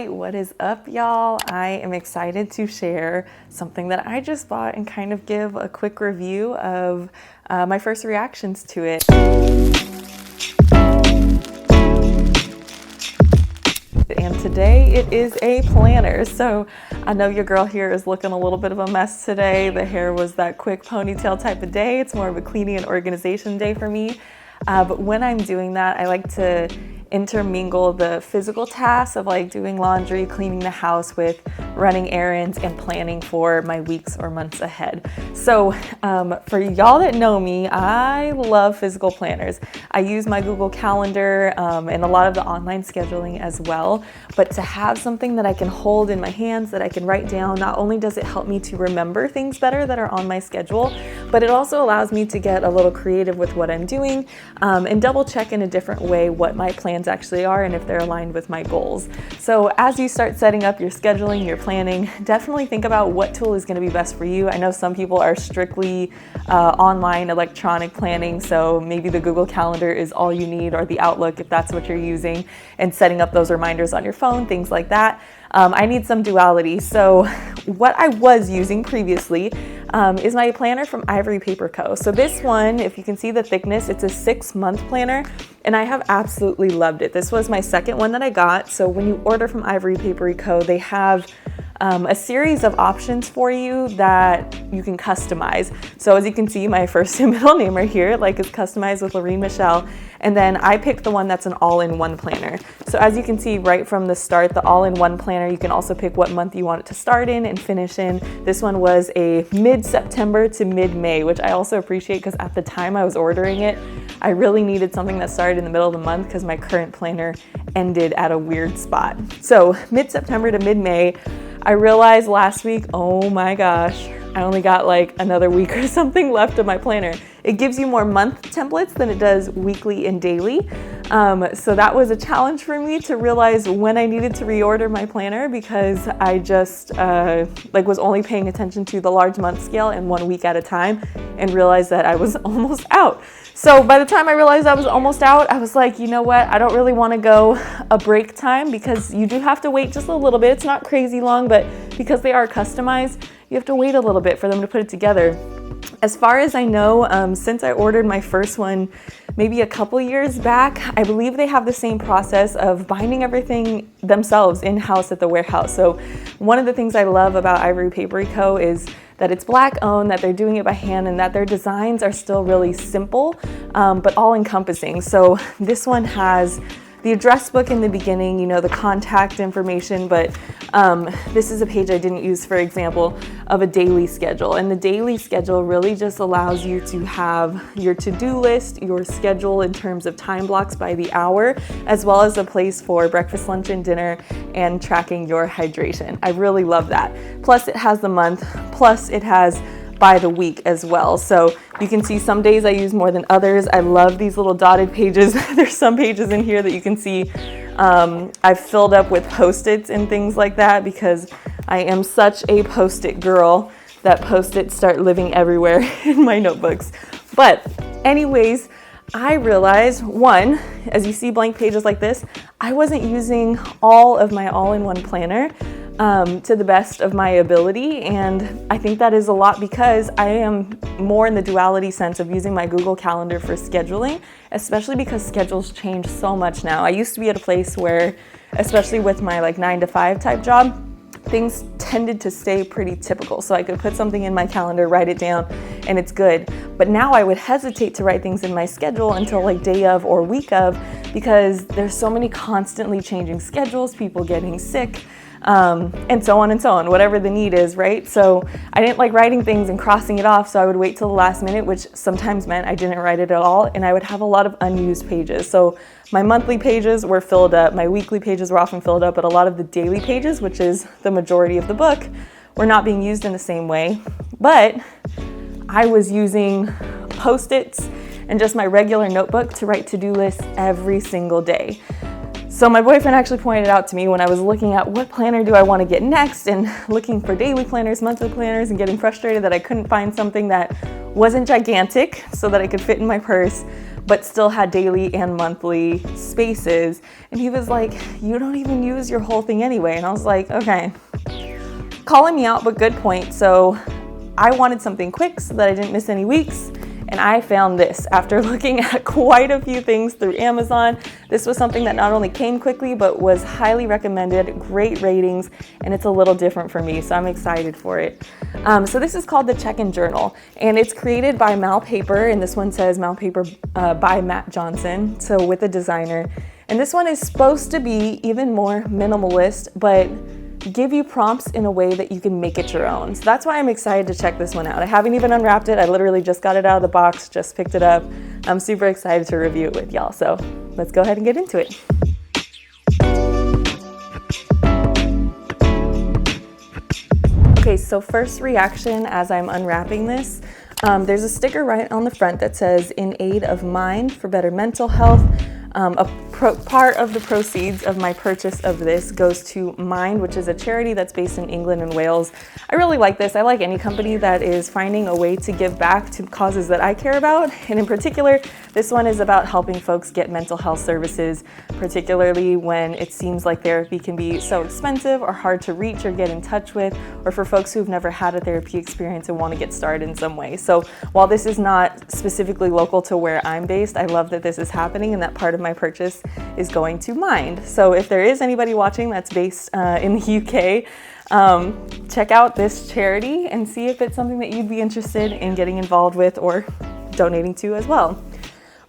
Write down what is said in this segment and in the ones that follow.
Hi, what is up, y'all? I am excited to share something that I just bought and kind of give a quick review of my first reactions to it. And today it is a planner. So I know your girl here is looking a little bit of a mess today. The hair was that quick ponytail type of day. It's more of a cleaning and organization day for me. But when I'm doing that, I like to intermingle the physical tasks of like doing laundry, cleaning the house with running errands and planning for my weeks or months ahead. So for y'all that know me, I love physical planners. I use my Google Calendar and a lot of the online scheduling as well. But to have something that I can hold in my hands, that I can write down, not only does it help me to remember things better that are on my schedule, but it also allows me to get a little creative with what I'm doing and double check in a different way what my plans actually are and if they're aligned with my goals. So as you start setting up your scheduling, your planning, definitely think about what tool is going to be best for you. I know some people are strictly online electronic planning, so maybe the Google Calendar is all you need, or the Outlook if that's what you're using, and setting up those reminders on your phone, things like that. I need some duality. So what I was using previously is my planner from Ivory Paper Co. So this one, if you can see the thickness, it's a 6-month planner, and I have absolutely loved it. This was my second one that I got. So when you order from Ivory Paper Co., they have a series of options for you that you can customize. So as you can see, my first and middle name right here, like, is customized with Lorene Michelle. And then I picked the one that's an all-in-one planner. So as you can see right from the start, the all-in-one planner, you can also pick what month you want it to start in and finish in. This one was a mid-September to mid-May, which I also appreciate because at the time I was ordering it, I really needed something that started in the middle of the month because my current planner ended at a weird spot. So mid-September to mid-May, I realized last week, oh my gosh, I only got like another week or something left of my planner. It gives you more month templates than it does weekly and daily. So that was a challenge for me to realize when I needed to reorder my planner, because I just was only paying attention to the large month scale and 1 week at a time, and realized that I was almost out. So by the time I realized I was almost out, I was like, you know what? I don't really want to go a break time, because you do have to wait just a little bit. It's not crazy long, but because they are customized, you have to wait a little bit for them to put it together. As far as I know, since I ordered my first one maybe a couple years back, I believe they have the same process of binding everything themselves in-house at the warehouse. So one of the things I love about Ivory Paper Co. is that it's Black owned, that they're doing it by hand, and that their designs are still really simple, but all encompassing. So this one has the address book in the beginning, you know, the contact information, but this is a page I didn't use, for example, of a daily schedule. And the daily schedule really just allows you to have your to-do list, your schedule in terms of time blocks by the hour, as well as a place for breakfast, lunch, and dinner, and tracking your hydration. I really love that. Plus it has the month, plus it has by the week as well. So you can see some days I use more than others. I love these little dotted pages. There's some pages in here that you can see I've filled up with Post-its and things like that, because I am such a Post-it girl that Post-its start living everywhere in my notebooks. But anyways, I realized, one, as you see blank pages like this, I wasn't using all of my all-in-one planner to the best of my ability. And I think that is a lot because I am more in the duality sense of using my Google Calendar for scheduling, especially because schedules change so much now. I used to be at a place where, especially with my 9-to-5 type job, things tended to stay pretty typical. So I could put something in my calendar, write it down, and it's good. But now I would hesitate to write things in my schedule until day of or week of, because there's so many constantly changing schedules, people getting sick, and so on, whatever the need is, right? So I didn't like writing things and crossing it off, so I would wait till the last minute, which sometimes meant I didn't write it at all, and I would have a lot of unused pages. So my monthly pages were filled up, my weekly pages were often filled up, but a lot of the daily pages, which is the majority of the book, were not being used in the same way. But I was using Post-its and just my regular notebook to write to-do lists every single day. So my boyfriend actually pointed out to me when I was looking at what planner do I want to get next, and looking for daily planners, monthly planners, and getting frustrated that I couldn't find something that wasn't gigantic so that I could fit in my purse, but still had daily and monthly spaces. And he was like, you don't even use your whole thing anyway. And I was like, okay, calling me out, but good point. So I wanted something quick so that I didn't miss any weeks. And I found this after looking at quite a few things through Amazon. This was something that not only came quickly, but was highly recommended, great ratings, and it's a little different for me, so I'm excited for it. So this is called the Check-In Journal, and it's created by Mal Paper, and this one says Mal Paper by Matt Johnson, so with a designer. And this one is supposed to be even more minimalist, but give you prompts in a way that you can make it your own. So that's why I'm excited to check this one out. I haven't even unwrapped it. I literally just got it out of the box, just picked it up. I'm super excited to review it with y'all. So let's go ahead and get into it. Okay, so first reaction as I'm unwrapping this, there's a sticker right on the front that says, "In aid of mind for better mental health." Part of the proceeds of my purchase of this goes to Mind, which is a charity that's based in England and Wales. I really like this. I like any company that is finding a way to give back to causes that I care about. And in particular, this one is about helping folks get mental health services, particularly when it seems like therapy can be so expensive or hard to reach or get in touch with, or for folks who've never had a therapy experience and want to get started in some way. So while this is not specifically local to where I'm based, I love that this is happening and that part of my purchase is going to Mind. So if there is anybody watching that's based in the UK, check out this charity and see if it's something that you'd be interested in getting involved with or donating to as well.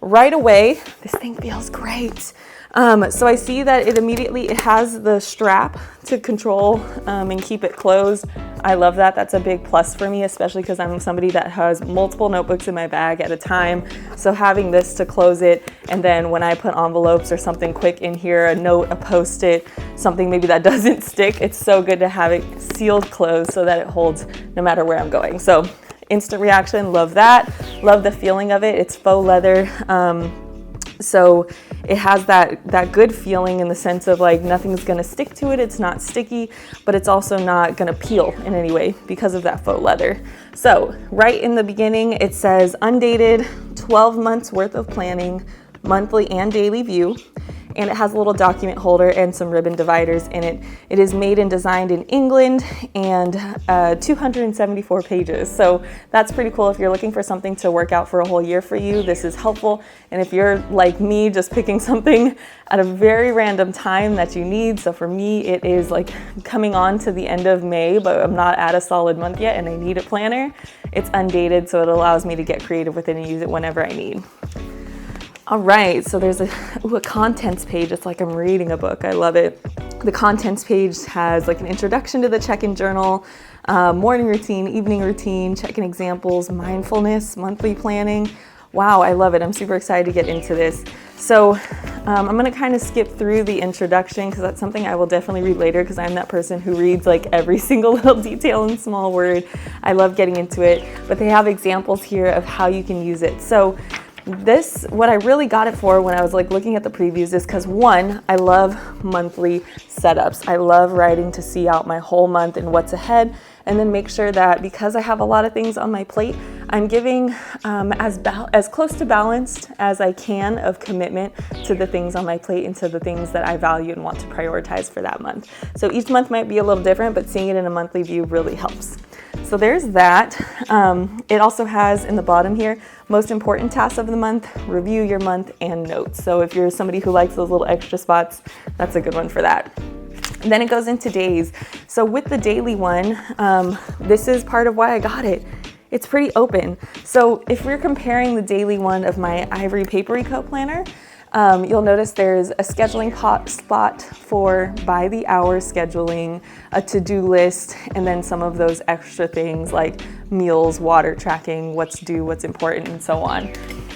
Right away, this thing feels great. So I see that it has the strap to control and keep it closed. I love that. That's a big plus for me, especially because I'm somebody that has multiple notebooks in my bag at a time. So having this to close it, and then when I put envelopes or something quick in here, a note, a Post-it, something maybe that doesn't stick, it's so good to have it sealed closed so that it holds no matter where I'm going. So instant reaction, love that. Love the feeling of it. It's faux leather. So it has that good feeling in the sense of like nothing's gonna stick to it. It's not sticky, but it's also not gonna peel in any way because of that faux leather. So right in the beginning, it says undated, 12 months worth of planning, monthly and daily view. And it has a little document holder and some ribbon dividers in it. It is made and designed in England and 274 pages. So that's pretty cool. If you're looking for something to work out for a whole year for you, this is helpful. And if you're like me, just picking something at a very random time that you need. So for me, it is like coming on to the end of May, but I'm not at a solid month yet and I need a planner. It's undated, so it allows me to get creative with it and use it whenever I need. All right, so there's a contents page. It's like I'm reading a book. I love it. The contents page has like an introduction to the Check-In Journal, morning routine, evening routine, check-in examples, mindfulness, monthly planning. Wow, I love it. I'm super excited to get into this. So I'm gonna kind of skip through the introduction because that's something I will definitely read later because I'm that person who reads like every single little detail in small word. I love getting into it, but they have examples here of how you can use it. So what I really got it for when I was like looking at the previews is because one, I love monthly setups. I love writing to see out my whole month and what's ahead, and then make sure that because I have a lot of things on my plate, I'm giving as close to balanced as I can of commitment to the things on my plate and to the things that I value and want to prioritize for that month. So each month might be a little different, but seeing it in a monthly view really helps. So there's that. It also has in the bottom here, most important tasks of the month, review your month, and notes. So if you're somebody who likes those little extra spots, that's a good one for that. And then it goes into days. So with the daily one, this is part of why I got it. It's pretty open. So if we're comparing the daily one of my Ivory Papery Co planner, you'll notice there's a scheduling spot for by the hour scheduling, a to-do list, and then some of those extra things like meals, water tracking, what's due, what's important, and so on.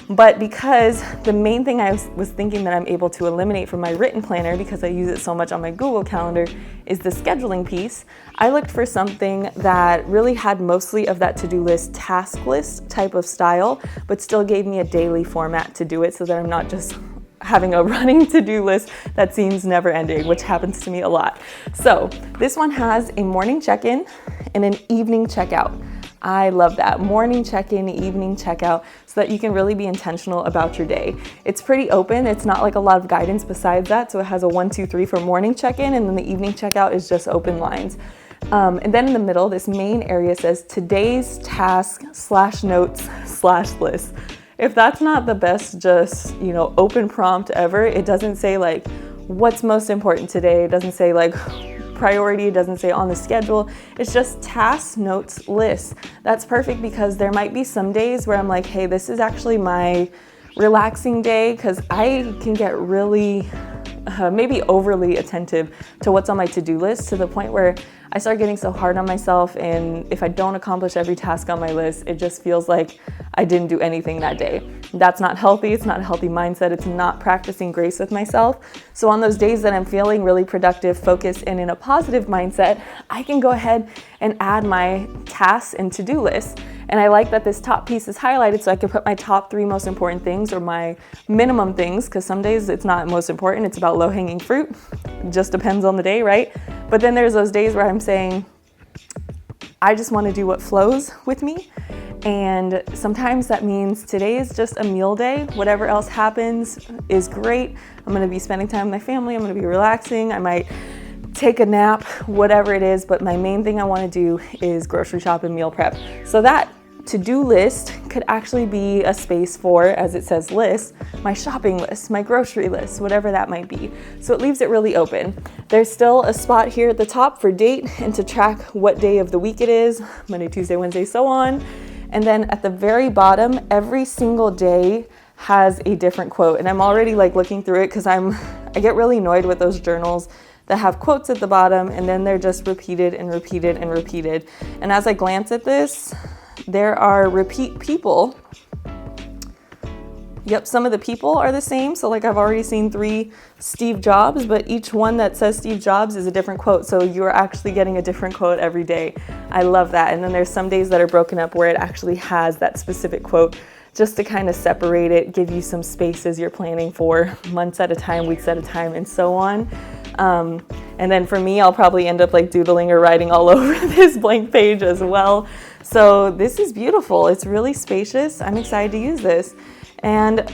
But because the main thing I was thinking that I'm able to eliminate from my written planner, because I use it so much on my Google Calendar, is the scheduling piece, I looked for something that really had mostly of that to-do list, task list type of style, but still gave me a daily format to do it so that I'm not just having a running to-do list that seems never ending, which happens to me a lot. So this one has a morning check-in and an evening checkout. I love that. Morning check-in, evening checkout. So so that you can really be intentional about your day. It's pretty open. It's not like a lot of guidance besides that. So it has a 1, 2, 3 for morning check-in, and then the evening checkout is just open lines. And then in the middle, this main area says today's task / notes / list. If that's not the best, just, open prompt ever, it doesn't say like what's most important today. It doesn't say like priority. It doesn't say on the schedule. It's just tasks, notes, lists. That's perfect because there might be some days where I'm like, hey, this is actually my relaxing day, because I can get really maybe overly attentive to what's on my to-do list, to the point where I start getting so hard on myself, and if I don't accomplish every task on my list, it just feels like I didn't do anything that day. That's not healthy. It's not a healthy mindset. It's not practicing grace with myself. So on those days that I'm feeling really productive, focused, and in a positive mindset, I can go ahead and add my tasks and to-do lists. And I like that this top piece is highlighted so I can put my top 3 most important things, or my minimum things, because some days it's not most important, it's about low-hanging fruit. It just depends on the day, right? But then there's those days where I'm saying, I just want to do what flows with me. And sometimes that means today is just a meal day. Whatever else happens is great. I'm going to be spending time with my family. I'm going to be relaxing. I might take a nap, whatever it is. But my main thing I want to do is grocery shop and meal prep. So that to-do list could actually be a space for, as it says list, my shopping list, my grocery list, whatever that might be. So it leaves it really open. There's still a spot here at the top for date and to track what day of the week it is, Monday, Tuesday, Wednesday, so on. And then at the very bottom, every single day has a different quote. And I'm already like looking through it because I get really annoyed with those journals that have quotes at the bottom and then they're just repeated and repeated and repeated. And as I glance at this, there are repeat people. Yep, some of the people are the same. So like I've already seen 3 Steve Jobs, but each one that says Steve Jobs is a different quote. So you're actually getting a different quote every day. I love that. And then there's some days that are broken up where it actually has that specific quote, just to kind of separate it, give you some space as you're planning for months at a time, weeks at a time, and so on. And then for me, I'll probably end up like doodling or writing all over this blank page as well. So this is beautiful. It's really spacious. I'm excited to use this. And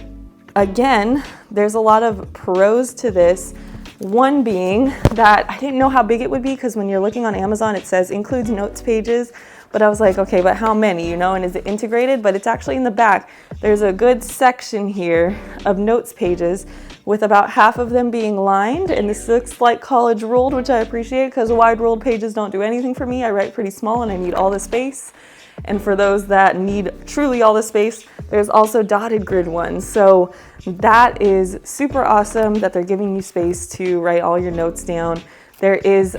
again, there's a lot of pros to this. One being that I didn't know how big it would be, because when you're looking on Amazon, it says includes notes pages. But I was like, okay, but how many, and is it integrated? But it's actually in the back. There's a good section here of notes pages with about half of them being lined. And this looks like college ruled, which I appreciate, because wide ruled pages don't do anything for me. I write pretty small and I need all the space. And for those that need truly all the space, there's also dotted grid ones. So that is super awesome that they're giving you space to write all your notes down. There is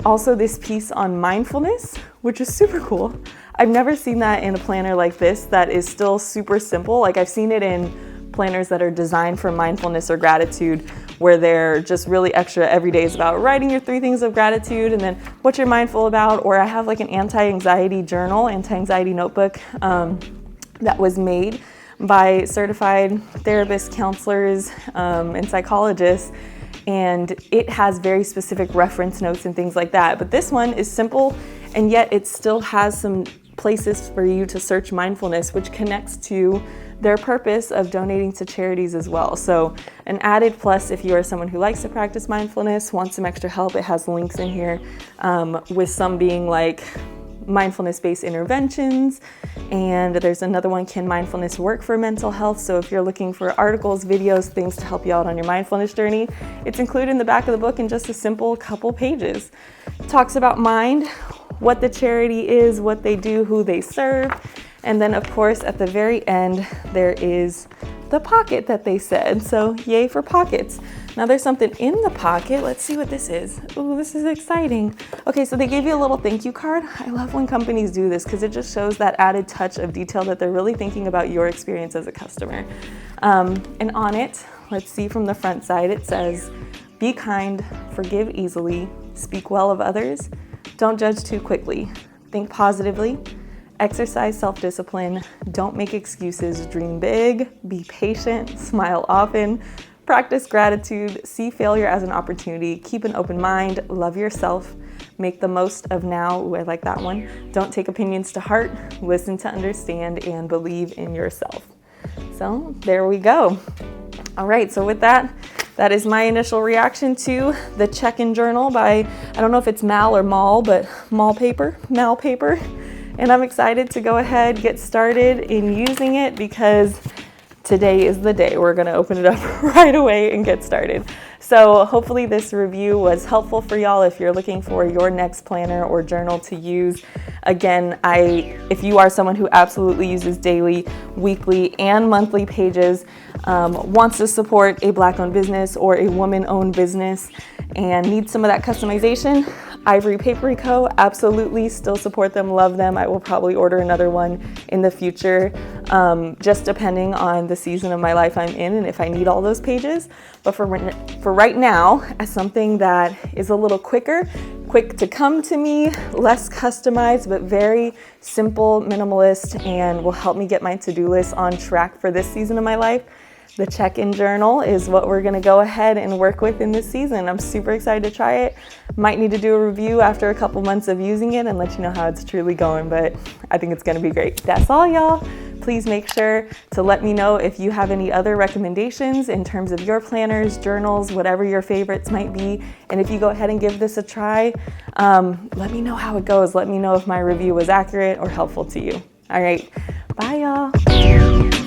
also this piece on mindfulness, which is super cool. I've never seen that in a planner like this that is still super simple. Like I've seen it in planners that are designed for mindfulness or gratitude, where they're just really extra. Every day is about writing your 3 things of gratitude and then what you're mindful about. Or I have like an anti-anxiety journal, anti-anxiety notebook that was made by certified therapists, counselors, and psychologists. And it has very specific reference notes and things like that. But this one is simple, and yet it still has some places for you to search mindfulness, which connects to their purpose of donating to charities as well. So an added plus if you are someone who likes to practice mindfulness, wants some extra help, it has links in here, with some being like mindfulness-based interventions. And there's another one, can mindfulness work for mental health? So if you're looking for articles, videos, things to help you out on your mindfulness journey, it's included in the back of the book in just a simple couple pages. It talks about Mind, what the charity is, what they do, who they serve. And then of course at the very end, there is the pocket that they said. So yay for pockets. Now there's something in the pocket. Let's see what this is. Ooh, this is exciting. Okay, so they gave you a little thank you card. I love when companies do this because it just shows that added touch of detail that they're really thinking about your experience as a customer. And on it, let's see from the front side, it says, be kind, forgive easily, speak well of others, don't judge too quickly, think positively, exercise self-discipline, don't make excuses, dream big, be patient, smile often, Practice gratitude, see failure as an opportunity, keep an open mind, love yourself, make the most of now. Ooh, I like that one. Don't take opinions to heart, listen to understand, and believe in yourself. So there we go. All right, so with that is my initial reaction to the check-in journal by, I don't know if it's Mal or Mal, but Mal Paper. And I'm excited to go ahead, get started in using it because today is the day. We're gonna open it up right away and get started. So hopefully this review was helpful for y'all if you're looking for your next planner or journal to use. Again, if you are someone who absolutely uses daily, weekly, and monthly pages, wants to support a Black-owned business or a woman-owned business and needs some of that customization, Ivory Papery Co. absolutely still support them, love them. I will probably order another one in the future, just depending on the season of my life I'm in and if I need all those pages. But for right now, as something that is a little quick to come to me, less customized, but very simple, minimalist, and will help me get my to-do list on track for this season of my life, the check-in journal is what we're gonna go ahead and work with in this season. I'm super excited to try it. Might need to do a review after a couple months of using it and let you know how it's truly going, but I think it's gonna be great. That's all, y'all. Please make sure to let me know if you have any other recommendations in terms of your planners, journals, whatever your favorites might be. And if you go ahead and give this a try, let me know how it goes. Let me know if my review was accurate or helpful to you. All right, bye, y'all.